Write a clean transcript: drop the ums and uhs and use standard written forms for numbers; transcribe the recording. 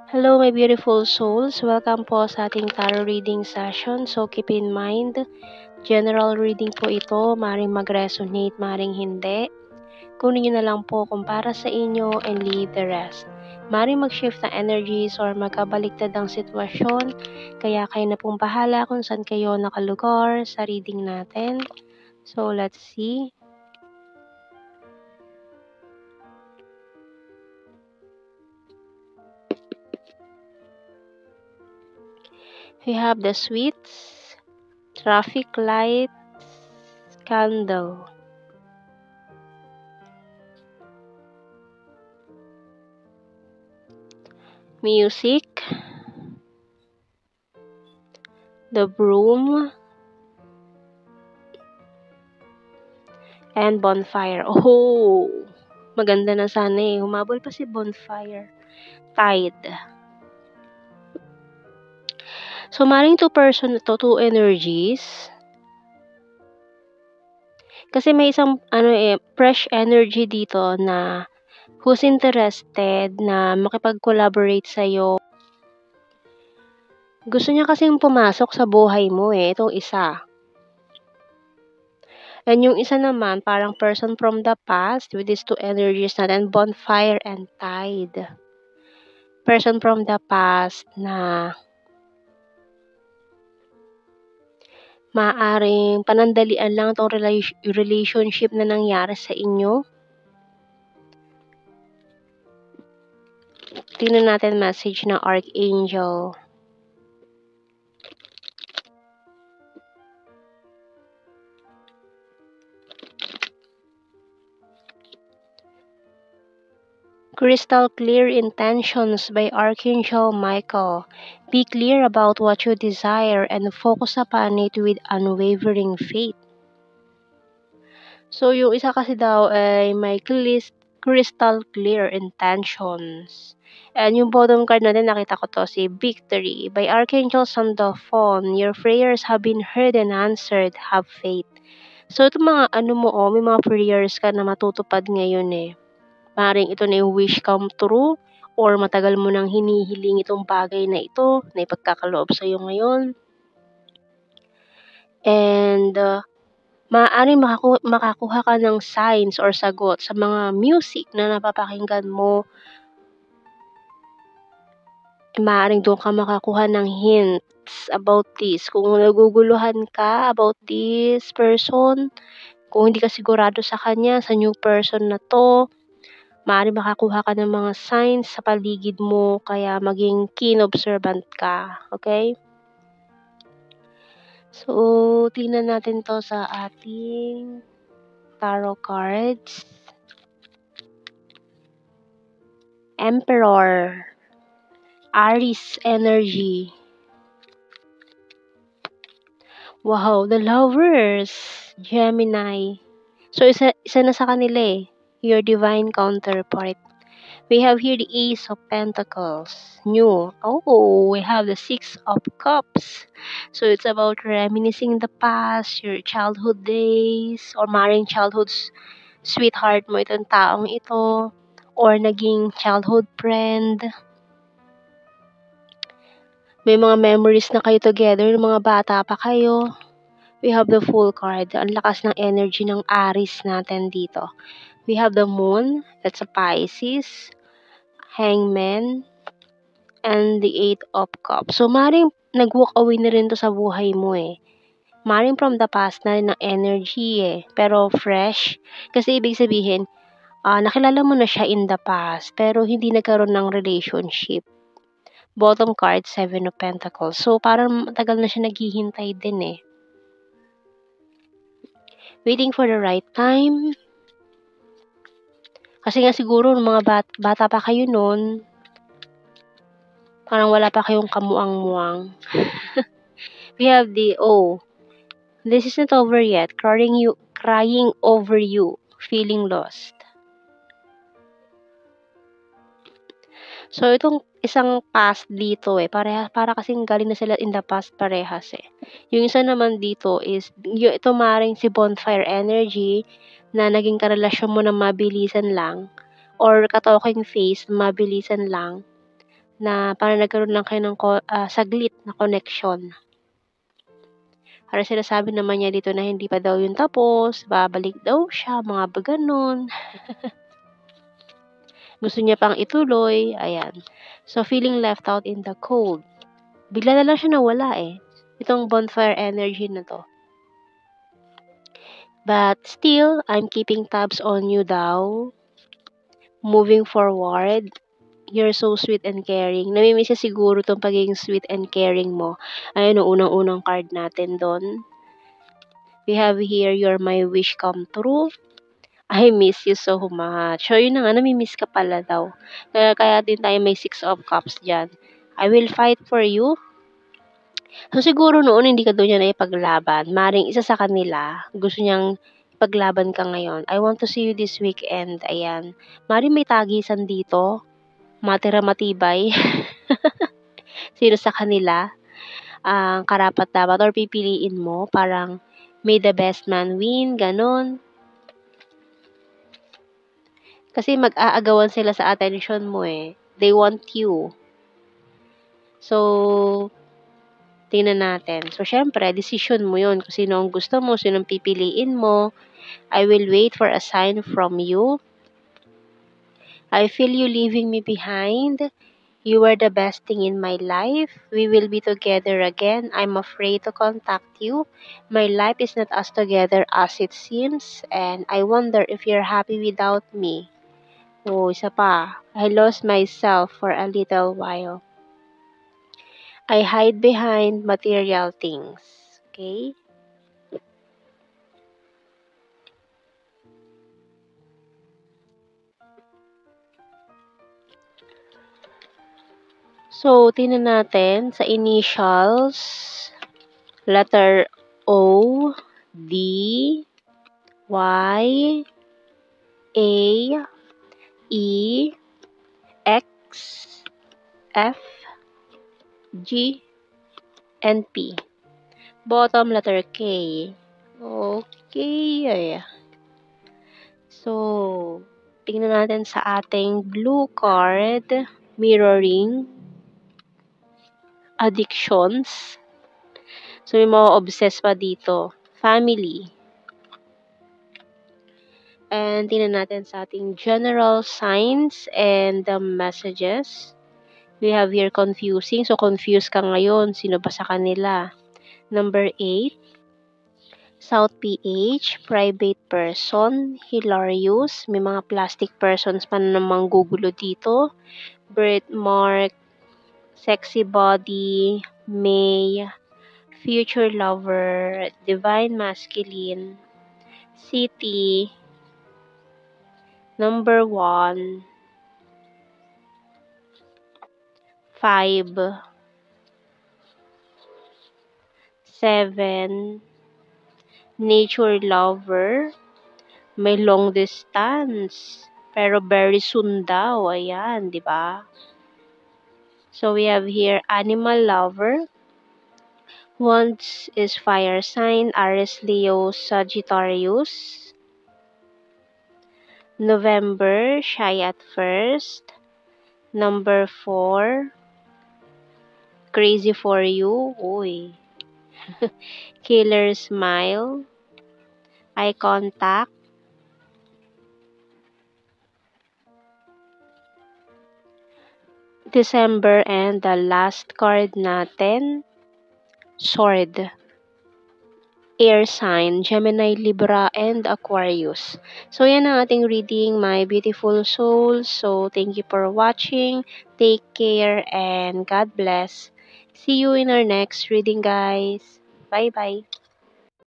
Hello, my beautiful souls. Welcome po sa ating tarot reading session. So, keep in mind, general reading po ito. Maring mag-resonate, maring hindi. Kunin nyo na lang po kung para sa inyo and leave the rest. Maring mag-shift na energies or magkabaliktad ang sitwasyon. Kaya kayo na pong bahala kung saan kayo nakalugar sa reading natin. So, let's see. We have the sweets, traffic lights, candle. Music, the broom, and bonfire. Oh, maganda na sana eh. Humabol pa si bonfire. Tide. So, maring two-person to, two energies. Kasi may isang, fresh energy dito na who's interested na makipag-collaborate sa'yo. Gusto niya kasing pumasok sa buhay mo eh, itong isa. And yung isa naman, parang person from the past with these two energies natin, bonfire and tide. Person from the past na maaaring panandalian lang itong relationship na nangyari sa inyo. Tingnan natin message ng Archangel. Crystal Clear Intentions by Archangel Michael. Be clear about what you desire and focus upon it with unwavering faith. So, yung isa kasi daw ay may crystal clear intentions. And yung bottom card natin, nakita ko to, si Victory by Archangel Sandalphon. Your prayers have been heard and answered. Have faith. So, ito mga may mga prayers ka na matutupad ngayon eh. Maring ito na yung wish come true or matagal mo nang hinihiling itong bagay na ito na ipagkakaloob sa iyo ngayon. And maaaring makakuha ka ng signs or sagot sa mga music na napapakinggan mo. Maaaring doon ka makakuha ng hints about this. Kung naguguluhan ka about this person, kung hindi ka sigurado sa kanya, sa new person na to, maaaring makakuha ka ng mga signs sa paligid mo, kaya maging keen observant ka. Okay? So, tingnan natin to sa ating tarot cards. Emperor, Aries energy. Wow, the Lovers, Gemini. So, isa na sa kanila eh. Your divine counterpart. We have here the Ace of Pentacles, new. Oh, we have the Six of Cups. So, it's about reminiscing the past, your childhood days, or maring childhood sweetheart mo itong taong ito, or naging childhood friend. May mga memories na kayo together, mga bata pa kayo. We have the Fool card. Ang lakas ng energy ng Aries natin dito. We have the Moon, that's a Pisces, Hangman, and the Eight of Cups. So, maring nag-walk away na rin to sa buhay mo eh. Maring from the past na rin ng energy eh. Pero fresh. Kasi ibig sabihin, nakilala mo na siya in the past, pero hindi nagkaroon ng relationship. Bottom card, Seven of Pentacles. So, parang matagal na siya naghihintay din eh. Waiting for the right time. Kasi nga siguro, mga bata pa kayo noon, parang wala pa kayong kamuang-muang. We have the, this is not over yet. Crying over you, feeling lost. So, itong isang past dito eh, para kasing galing na sila in the past parehas eh. Yung isa naman dito is, ito maring si bonfire energy na naging karelasyon mo na mabilisan lang or ka-talking phase mabilisan lang. na parang nagkaroon lang kayo ng saglit na connection. Para sinasabi naman niya dito na hindi pa daw yun tapos, babalik daw siya, mga gano'n. Gusto niya pang ituloy, ayan. So, feeling left out in the cold. Bigla na lang siya nawala eh. Itong bonfire energy na to. But still, I'm keeping tabs on you daw. Moving forward, you're so sweet and caring. Namimiss niya siguro tong pagiging sweet and caring mo. Ayun, yung unang-unang card natin doon. We have here, you're my wish come true. I miss you so much. So, yun na nga, namimiss ka pala daw. Kaya din tayo may 6 of cups dyan. I will fight for you. So, siguro noon hindi ka doon niya naipaglaban. Maring isa sa kanila, gusto niyang ipaglaban ka ngayon. I want to see you this weekend. Ayan. Maring may tagisan dito. Matira matibay. Sino sa kanila ang karapat-dapat or pipiliin mo. Parang may the best man win, ganon. Kasi mag-aagawan sila sa attention mo eh. They want you. So, tingnan natin. So, syempre, decision mo yun. Kung sino ang gusto mo, sino ang pipiliin mo. I will wait for a sign from you. I feel you leaving me behind. You were the best thing in my life. We will be together again. I'm afraid to contact you. My life is not as together as it seems. And I wonder if you're happy without me. Oh, isa pa. I lost myself for a little while. I hide behind material things. Okay? So, tingnan natin sa initials. Letter O, D, Y, A, E, X, F, G, and P. Bottom letter K. Okay. Ay. So, tingnan natin sa ating blue card, mirroring, addictions. So, may mga obsess pa dito. Family. And tingnan natin sa ating general signs and the messages. We have here confusing. So, confused ka ngayon. Sino ba sa kanila? Number 8. South PH, private person, hilarious. May mga plastic persons pa na namang gugulo dito. Birthmark, sexy body, May, future lover, divine masculine, city, number 1, 5, 7, nature lover, may long distance, pero very soon daw, ayan, di ba? So we have here animal lover, once is fire sign, Aries, Leo, Sagittarius. November, shy at first. Number 4, crazy for you. Uy. Killer smile. Eye contact. December, and the last card natin, sword. Air sign, Gemini, Libra, and Aquarius. So, yan ang ating reading, my beautiful souls. So, thank you for watching. Take care and God bless. See you in our next reading, guys. Bye-bye.